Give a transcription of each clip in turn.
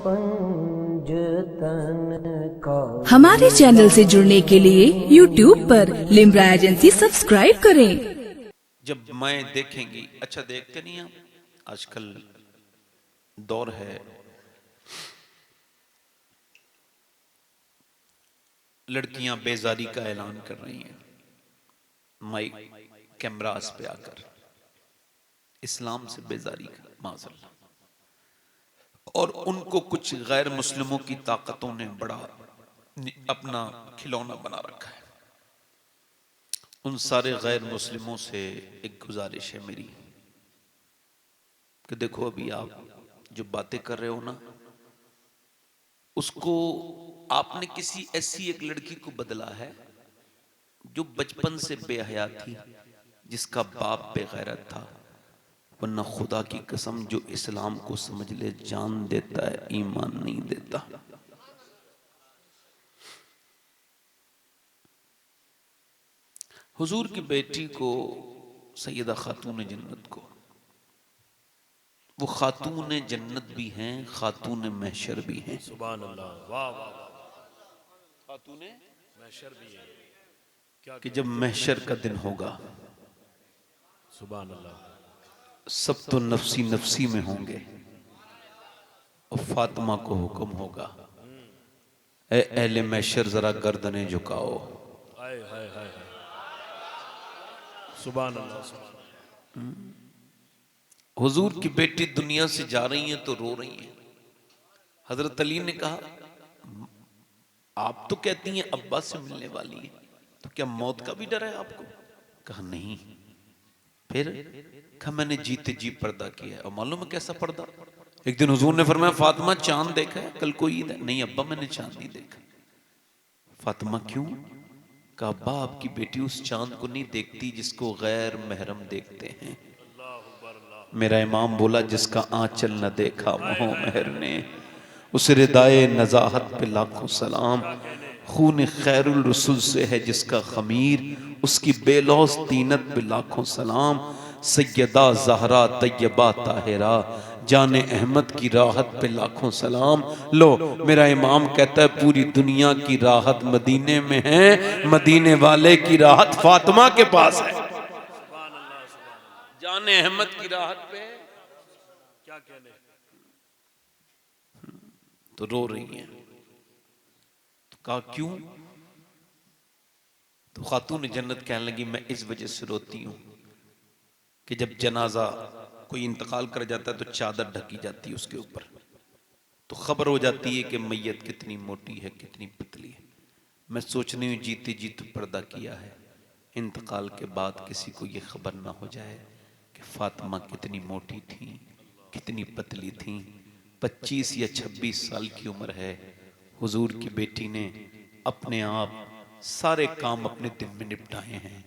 पंजतन का। हमारे चैनल से जुड़ने के लिए YouTube पर लिम्रा एजेंसी सब्सक्राइब करें। जब मैं देखेंगी, अच्छा देखते नहीं आप, आजकल दौर है लड़कियां बेजारी का ऐलान कर रही हैं माइक कैमरास पे आकर, इस्लाम से बेजारी का माज़अल्लाह। और उनको कुछ गैर मुस्लिमों की ताकतों ने बड़ा अपना खिलौना बना रखा है। उन सारे गैर मुस्लिमों से एक गुजारिश है मेरी कि देखो, अभी आप जो बातें कर रहे हो ना, उसको आपने किसी ऐसी एक लड़की को बदला है जो बचपन से बेहया थी, जिसका बाप बेगैरत था। वरना खुदा की कसम, जो इस्लाम को समझ ले जान देता है, ईमान नहीं देता। हुजूर की बेटी को, सैयदा खातून जन्नत को, वो खातून जन्नत भी हैं, खातून महशर भी हैं। सुभान अल्लाह, वाह वाह, खातून महशर भी है। क्या कि जब महशर का दिन होगा, सुभान अल्लाह, सब तो नफसी नफसी में होंगे और फातिमा को हुक्म होगा, ए अहले महशर जरा गर्दनें झुकाओ। हाय हाय हाय, सुभान अल्लाह, सुभान अल्लाह। हुजूर की बेटी दुनिया से जा रही हैं तो रो रही हैं। हजरत अली ने कहा, आप तो कहती हैं अब्बा से मिलने वाली है, तो क्या मौत का भी डर है आपको? कहा नहीं। फिर कहा मैंने जीते जी पर्दा किया है। और मालूम है कैसा पर्दा? एक दिन हुजूर ने फरमाया, फातिमा चांद देखा है? कल को ईद है। नहीं अब्बा, मैंने चांद नहीं देखा। फातिमा क्यों? कहा अब्बा, आपकी बेटी उस चांद को नहीं देखती जिसको गैर महरम देखते हैं। मेरा इमाम बोला, जिसका आंचल न देखा मोह महर ने, उस रिदाए नजाहत पे लाखों सलाम। खून खैरुल रसूल से है जिसका खमीर, उसकी बेलौस तीनत पे लाखों सलाम। सैयदा ज़हरा तैयबा ताहिरा, जाने अहमद की राहत पे लाखों सलाम। लो, मेरा इमाम कहता है पूरी दुनिया की राहत मदीने में है, मदीने वाले की राहत फातिमा के पास है। जाने अहमद की राहत पे क्या कहने। तो रो रही हैं। तो कहा क्यों? तो खातून जन्नत कहने लगी, मैं इस वजह से रोती हूं कि जब जनाजा कोई इंतकाल कर जाता है तो चादर ढकी जाती है उसके ऊपर, तो खबर हो जाती है कि मैयत कितनी मोटी है, कितनी पतली है। मैं सोचनी हूँ जीते जी तो पर्दा किया है, इंतकाल के बाद किसी को ये खबर ना हो जाए कि फातिमा कितनी मोटी थी, कितनी पतली थी। 25 या 26 साल की उम्र है। हुजूर की बेटी ने अपने आप सारे काम अपने दिन में निपटाए हैं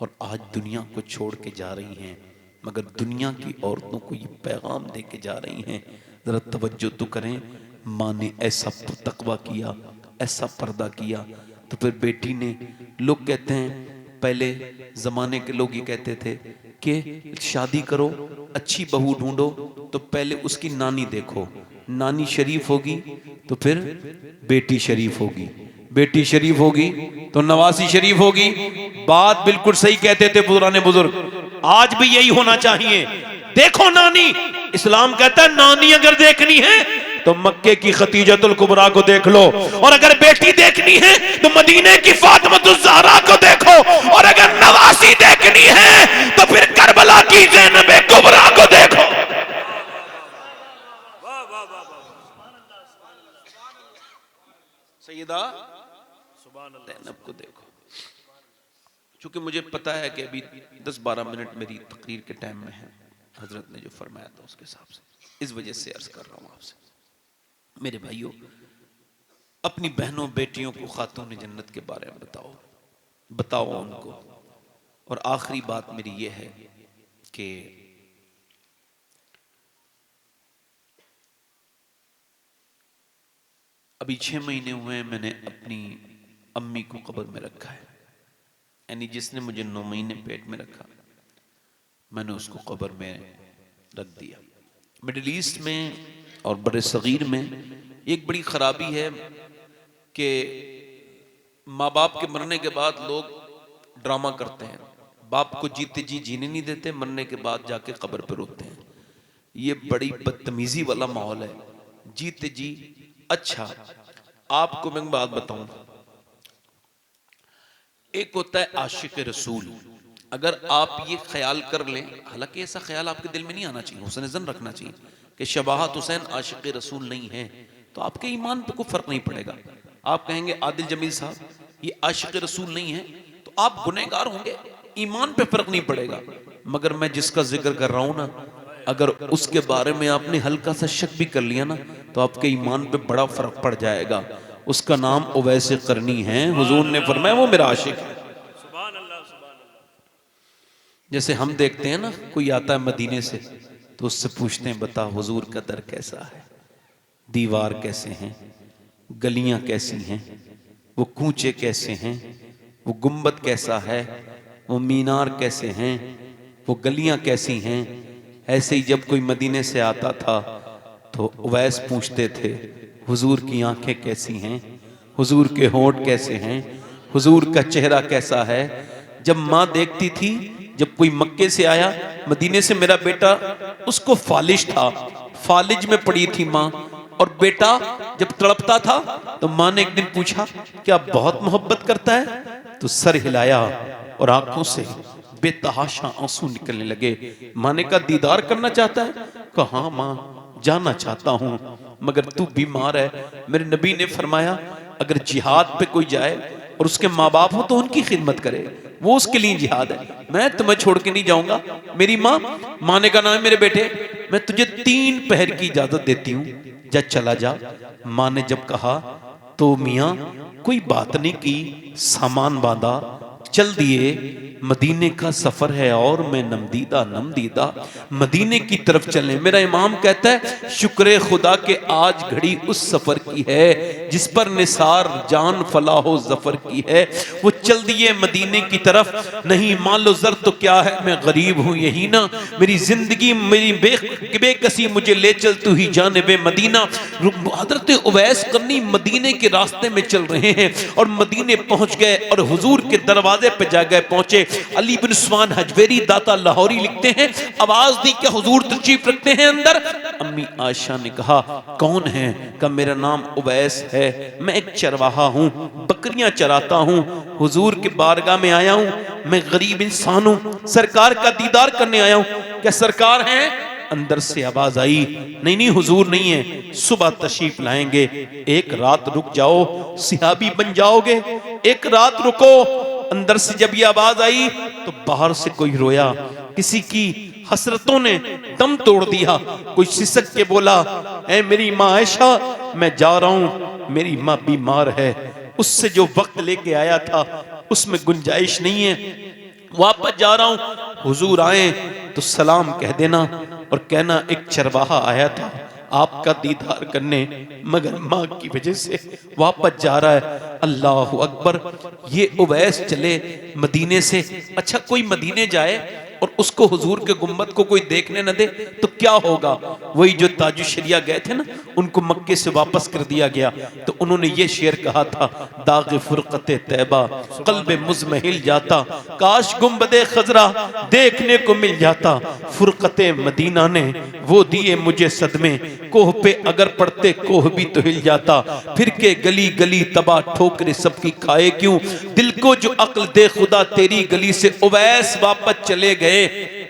और आज दुनिया को छोड़ के जा रही हैं, मगर दुनिया की औरतों को ये पैगाम दे के जा रही हैं। जरा तवज्जो तो करें, माँ ने ऐसा तकवा किया, ऐसा पर्दा किया, तो फिर बेटी ने, लोग कहते हैं, पहले जमाने के लोग ये कहते थे कि शादी करो, अच्छी बहू ढूंढो तो पहले उसकी नानी देखो, नानी शरीफ होगी तो फिर बेटी शरीफ होगी, बेटी शरीफ होगी तो नवासी शरीफ होगी। बात बिल्कुल सही कहते थे पुराने बुजुर्ग, आज भी यही होना चाहिए। देखो नानी, इस्लाम कहता है नानी अगर देखनी है तो मक्के की खतीजतुल कुबरा को देख लो, और अगर बेटी देखनी है तो मदीने की फातिमतुज़ ज़हरा को देखो, और अगर नवासी देखनी है तो फिर करबला की ज़ैनब कुबरा को देखो। सैयदा ज़ैनब को देखो। चूंकि मुझे पता है कि अभी 10-12 मिनट मेरी तकरीर के टाइम में है, हजरत ने जो फरमाया था उसके हिसाब से इस वजह से अर्ज कर रहा हूँ आपसे। मेरे भाइयों, अपनी बहनों बेटियों को खातून जन्नत के बारे में बताओ उनको। और आखिरी बात मेरी ये है कि अभी 6 महीने हुए हैं मैंने अपनी अम्मी को कब्र में रखा है, यानी जिसने मुझे 9 महीने पेट में रखा मैंने उसको कब्र में रख दिया। मिडिल ईस्ट में और बड़े सगीर में एक बड़ी खराबी है कि माँ बाप के मरने के बाद लोग ड्रामा करते हैं, बाप को जीते जी जीने नहीं देते, मरने के बाद जाके कब्र पर रोते हैं। ये बड़ी बदतमीजी वाला माहौल है। जीते जी अच्छा, आपको मैं बात बताऊं, एक होता है आशिक रसूल। अगर आप ये ख्याल कर लें, हालांकि ऐसा ख्याल आपके दिल में नहीं आना चाहिए, हुस्न ज़न रखना चाहिए कि शबाहत हुसैन आशिक रसूल नहीं है, तो आपके ईमान पे कोई फर्क नहीं पड़ेगा। आप कहेंगे आदिल जमील साहब ये आशिक रसूल नहीं है, तो आप गुनहगार होंगे, ईमान पे फर्क नहीं पड़ेगा। मगर मैं जिसका जिक्र कर रहा हूं ना, अगर उसके बारे में आपने हल्का सा शक भी कर लिया ना, तो आपके ईमान पे बड़ा फर्क पड़ जाएगा। उसका नाम उवैस करनी है। हुजूर ने फरमाया वो मेरा आशिक है। जैसे हम देखते हैं ना, कोई आता है मदीने से तो उससे पूछते हैं बता हुजूर का दर कैसा है, दीवार कैसे हैं, गलियां कैसी हैं, वो कूचे कैसे हैं, वो गुंबद कैसा है, वो मीनार कैसे हैं, वो गलियां कैसी हैं। ऐसे ही जब कोई मदीने से आता था तो उवैस पूछते थे हुजूर की आंखें कैसी हैं, हुजूर के होंठ कैसे हैं, हुजूर का चेहरा कैसा है। जब माँ देखती थी, जब कोई मक्के से आया मदीने से, मेरा बेटा, उसको फालिज था, फालिज में पड़ी थी माँ, और बेटा जब तड़पता था तो माँ ने एक दिन पूछा क्या बहुत मोहब्बत करता है, तो सर हिलाया और आंखों से बेतहाशा आंसू निकलने लगे। माँ ने कहा दीदार करना चाहता है, कहा हाँ माँ जाना चाहता हूँ, मगर तू बीमार है। मेरे नबी ने फरमाया अगर जिहाद पे कोई जाए और उसके माँ बाप हो तो उनकी खिदमत करे, वो उसके लिए जिहाद है। मैं तुम्हें छोड़ के नहीं जाऊंगा। मेरी माँ ने कहा ना मेरे बेटे, मैं तुझे 3 पहर की इजाजत देती हूँ, जा चला जा। माँ ने जब कहा तो मियाँ कोई बात नहीं की, सामान बांधा, चल दिए। मदीने का सफर है और मैं नमदीदा मदीने की तरफ चले। मेरा इमाम कहता है शुक्र खुदा के आज घड़ी उस सफर की है जिस पर निसार जान फलाहो जफर की है। वो चल दिए मदीने की तरफ, नहीं मालो जर तो क्या है, मैं गरीब हूँ यही ना, मेरी जिंदगी मेरी बेकसी मुझे ले चल तू ही जानिबे मदीना। हजरत उवैस करनी मदीने के रास्ते में चल रहे हैं और मदीने पहुंच गए और हुजूर के दरवाजे पे जा गए, पहुंचे। अली बिन उस्मान हजवेरी दाता लाहौरी लिखते हैं आवाज दी कि हुजूर तशरीफ रखते हैं अंदर। अम्मी आयशा ने कहा कौन है, का मेरा नाम उवैस है, मैं एक चरवाहा हूँ, बकरियां चराता हूँ, हुजूर के बारगाह में आया हूँ, मैं गरीब इंसान हूँ, सरकार का दीदार करने आया हूँ। क्या सरकार हैं? अंदर से आवाज आई नहीं हुजूर नहीं है, सुबह तशरीफ लाएंगे, एक रात रुक जाओ, सिहाबी बन जाओगे, एक रात रुको। अंदर से जब ये आवाज आई तो बाहर से कोई रोया, किसी की हसरतों ने दम तोड़ दिया। कोई सिसक के बोला ऐ मेरी माँ आयशा मैं जा रहा हूँ, मेरी माँ बीमार है, उससे जो वक्त लेके आया था उसमें गुंजाइश नहीं है, वापस जा रहा हूँ। हुजूर आए तो सलाम कह देना और कहना एक चरवाहा आया था आपका दीदार करने, मगर माँ की वजह से वापस जा रहा है। अल्लाह अकबर। ये उवैस चले मदीने से। अच्छा कोई मदीने जाए और उसको हुजूर के गुम्बद को कोई देखने न दे तो क्या होगा? वही जो ताजु शरिया गए थे ना, उनको मक्के से वापस कर दिया गया, तो उन्होंने ये शेर कहा था दाग फुरकते तैबा कल्बे मुज़महिल जाता, काश गुम्बदे खजरा देखने को मिल जाता, फुरकते मदीना ने वो दिए मुझे सदमे, कोह पे अगर पड़ते कोह भी तो हिल जाता, फिर के गली गली तबाह ठोकरे सबकी खाए क्यों, दिल को जो अक्ल दे खुदा तेरी गली से। उवैस वापस चले गए,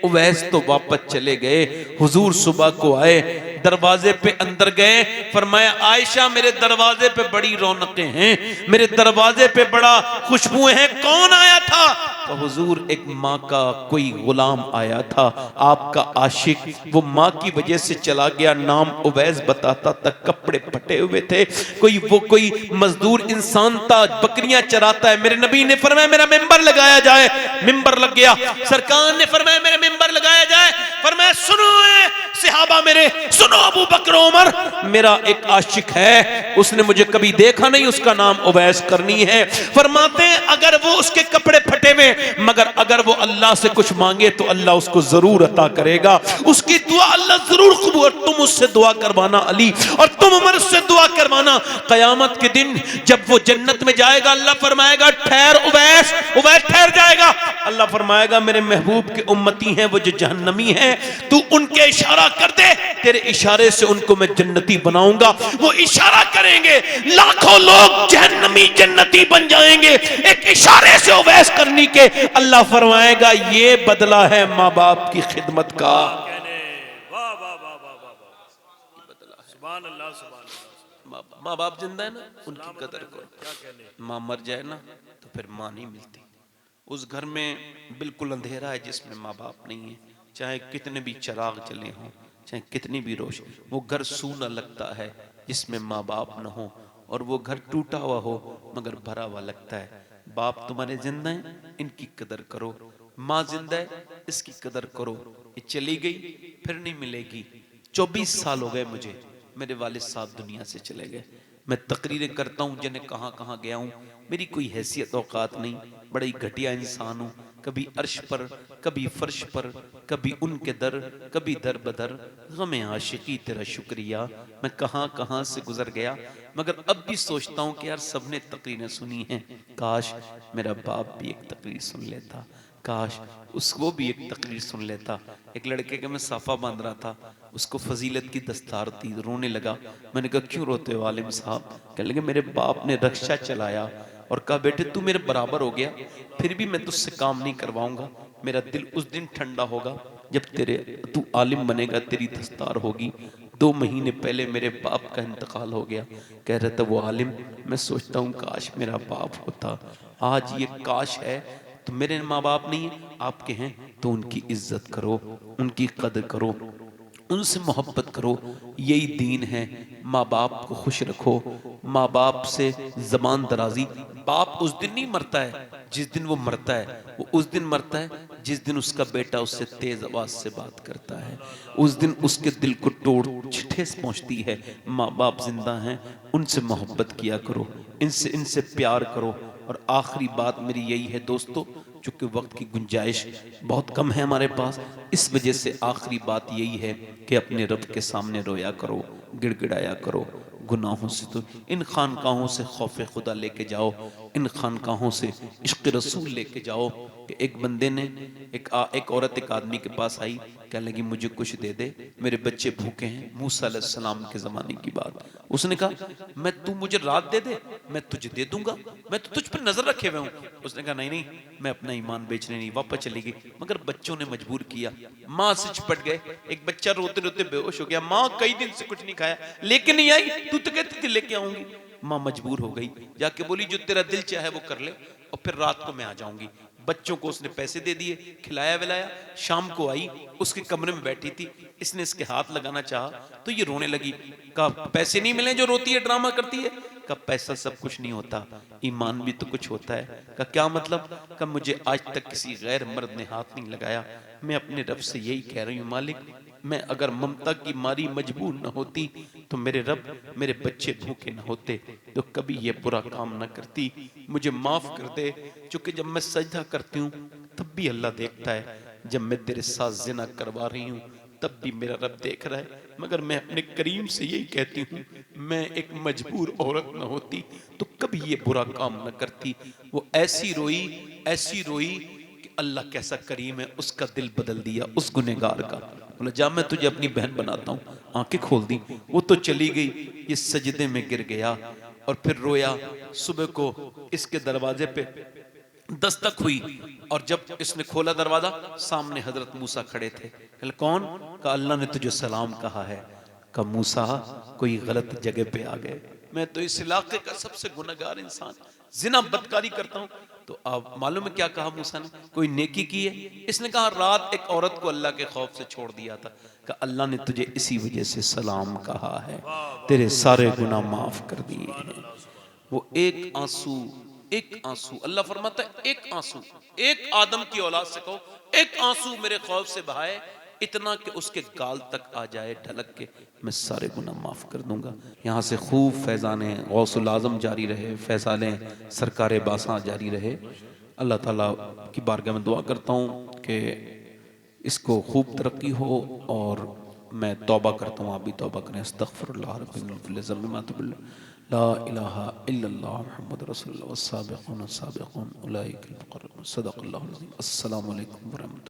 उवैस तो वापस चले गए। हुजूर सुबह को आए, दरवाजे पे अंदर गए, फरमाया आयशा मेरे दरवाजे पे बड़ी रौनकें हैं, मेरे दरवाजे पे बड़ा खुशबुएं हैं, कौन आया था? तो हुजूर एक माँ का कोई गुलाम आया था, आपका आशिक, वो माँ की वजह से चला गया, नाम उवैस बताता तक कपड़े फटे हुए थे, कोई मजदूर इंसान था, बकरियां चराता है। मेरे नबी ने फरमाया मेरा मिंबर लगाया जाए, मिंबर लग गया। सरकार ने फरमाया मेरा मिंबर लगाया जाए, फरमाया सुनो सहाबा मेरे सुनो, अबू बकर उमर मेरा एक आशिक है, उसने मुझे कभी देखा नहीं, उसका नाम उवैस करनी है। फरमाते हैं अगर वो उसके कपड़े फटे हुए मगर अगर वो अल्लाह से कुछ मांगे तो अल्लाह उसको जरूर अता करेगा, उसकी दुआ अल्लाह जरूर कबूल। तुम उससे दुआ करवाना अली, और तुम उमर से दुआ करवाना। कयामत के दिन जब वो जन्नत में जाएगा अल्लाह फरमाएगा ठहर उवैस, उवैस ठहर जाएगा। अल्लाह फरमाएगा मेरे महबूब के उम्मती हैं वो जो जहन्नमी हैं, तू उनके इशारा कर दे, तेरे इशारे से उनको मैं जन्नती बनाऊंगा। वो इशारा करेंगे, लाखों लोग जहन्नमी जन्नती बन जाएंगे, एक इशारे से उवैस करने के। अल्लाह फरमाएगा ये बदला है माँ बाप की खिदमत का। वाह वाह वाह वाह वाह, बदला है। सुभान अल्लाह, सुभान अल्लाह। माँ बाप जिंदा है ना, उनकी कदर करो। क्या कहने, माँ मर जाए ना तो फिर माँ नहीं मिलती। उस घर में बिल्कुल अंधेरा है जिसमें माँ बाप नहीं है, चाहे कितने भी चिराग जले हों, चाहे कितनी भी रोशनी, वो घर सूना लगता है जिसमें माँ बाप न हो, और वो घर टूटा हुआ हो मगर भरा हुआ लगता है। बाप तुम्हारे जिंदा हैं, इनकी कदर करो। माँ जिंदा है, इसकी कदर करो। ये चली गई फिर नहीं मिलेगी। 24 साल हो गए मुझे, मेरे वालिद साहब दुनिया से चले गए। मैं तकरीरें करता हूँ जिन्हें कहाँ कहाँ गया हूँ, मेरी कोई हैसियत औकात नहीं, बड़ा ही घटिया इंसान हूँ। कभी अर्श पर, कभी फर्श पर, कभी उनके दर, कभी दर बदर। गमे आशिकी तेरा शुक्रिया, मैं कहाँ कहाँ से गुजर गया। मगर अब भी सोचता हूँ कि यार सबने तकरीरें सुनी हैं, काश मेरा बाप भी एक तकरीर सुन लेता, काश उसको भी एक तकरीर सुन लेता। एक लड़के के मैं साफा बांध रहा था, उसको फजीलत की दस्तार थी, रोने लगा। मैंने कहा क्यों रोते हो आलिम साहब? कहने लगे मेरे बाप ने रक्षा चलाया और कहा बेटे तू मेरे बराबर हो गया, फिर भी मैं तुझसे काम नहीं करवाऊंगा। मेरा दिल उस दिन ठंडा होगा जब तू आलिम बनेगा, तेरी दस्तार होगी। 2 महीने पहले मेरे बाप का इंतकाल हो गया। कह रहा था वो आलिम, मैं सोचता हूँ काश मेरा बाप होता। आज ये काश है। तो मेरे माँ बाप नहीं है, आपके हैं, तो उनकी इज्जत करो, उनकी कदर करो, उनसे मोहब्बत करो। यही दीन है। माँ बाप को खुश रखो, माँ बाप से ज़बान दराजी। बाप उस दिन नहीं मरता है जिस दिन वो मरता है, वो उस दिन मरता है जिस दिन उसका बेटा उससे तेज आवाज से बात करता है, उस दिन उसके दिल को तोड़ ठेस पहुंचती है। माँ बाप जिंदा हैं, उनसे मोहब्बत किया करो, इनसे प्यार करो। और आखिरी बात मेरी यही है दोस्तों, चूंकि वक्त की गुंजाइश बहुत कम है हमारे पास, इस वजह से आखिरी बात यही है कि अपने रब के सामने रोया करो, गिड़गिड़ाया करो। गुनाहों से तो इन खानकाहों से खौफ खुदा लेके जाओ, इन खानकाहों से इश्क रसूल लेके जाओ। कि एक बंदे ने एक औरत एक आदमी के पास आई, कहने लगी मुझे कुछ दे दे, मेरे बच्चे भूखे हैं। मूसा अलैहिस्सलाम के ज़माने की बात। उसने कहा तू मुझे रात दे दे, मैं तुझे दे दूंगा, मैं तो तुझ पर नजर रखे हुए हूँ। उसने कहा नहीं, मैं अपना ईमान बेचने नहीं। वापस चली गई, मगर बच्चों ने मजबूर किया, माँ से चिपट गए। एक बच्चा रोते रोते बेहोश हो गया, माँ कई दिन से कुछ नहीं खाया लेकिन नहीं आई, तू तो कहती थी लेके आऊंगी। माँ मजबूर हो गई, जाके बोली जो तेरा दिल चाहे वो कर ले और फिर रात को मैं आ जाऊंगी। बच्चों को उसने पैसे दे दिए, खिलाया विलाया। शाम को आई, उसके कमरे में बैठी थी, इसने इसके हाथ लगाना चाहा तो ये रोने लगी। कहा पैसे नहीं मिले जो रोती है, ड्रामा करती है? कहा पैसा सब कुछ नहीं होता, ईमान भी तो कुछ होता है। कहा क्या मतलब? कहा मुझे आज तक किसी गैर मर्द ने हाथ नहीं लगाया। मैं अपने रब से यही कह रही हूँ, मालिक मैं अगर ममता की मारी मजबूर न होती तो मेरे रब मेरे बच्चे भूखे न होते, तो कभी ये बुरा काम न करती। मुझे माफ कर दे, क्योंकि जब मैं सजदा करती हूँ तब भी अल्लाह देखता है, जब मैं तेरे साथ जिना करवा रही हूँ तब भी मेरा रब देख रहा है। मगर मैं अपने करीम से यही कहती हूँ, मैं एक मजबूर औरत न होती तो कभी ये बुरा काम न करती। वो ऐसी रोई कि अल्लाह कैसा करीम है, उसका दिल बदल दिया उस गुनहगार का। बोला जा मैं तुझे अपनी बहन बनाता हूँ। आंखें खोल दी, वो तो चली गई, ये सजदे में गिर गया और फिर रोया। सुबह को इसके दरवाजे पे दस्तक हुई और जब इसने खोला दरवाजा, सामने हजरत मूसा खड़े थे। कौन? कहा अल्लाह ने तुझे सलाम कहा है। कहा मूसा कोई गलत जगह पे आ गए, मैं तो इस इलाके का सबसे गुनहगार इंसान, जिना बदकारी करता हूँ। तो आप मालूम है क्या कहा मूसा ने? कोई नेकी की है? इसने कहा रात एक औरत को अल्लाह के खौफ से छोड़ दिया था। कहा अल्लाह ने तुझे इसी वजह से सलाम कहा है, तेरे सारे गुनाह माफ कर दिए हैं। वो एक आंसू अल्लाह फरमाता है, एक आंसू, एक आदम की औलाद से कहो एक आंसू मेरे खौफ से बहाए, इतना कि उसके गाल तक आ जाए ढलक के, मैं सारे गुनाह माफ़ कर दूंगा। यहाँ से खूब फैज़ाने गौसुल आज़म जारी रहे, फैज़ाने सरकार बासा जारी रहे। अल्लाह ताला की बारगाह में दुआ करता हूँ कि इसको खूब तरक्की हो, और मैं तौबा करता हूँ, आप भी तौबा करें। अस्तग़फिरुल्लाह रब्बिल ज़म्बि मा तुबिल ला इलाहा इल्लल्लाह मुहम्मद रसूलुल्लाह वस्साबिक़ून अस्साबिक़ून उलाइकल मुक़र्रबून। सदक़ल्लाहुल अज़ीम। अस्सलामु अलैकुम व रहमतुल्लाह।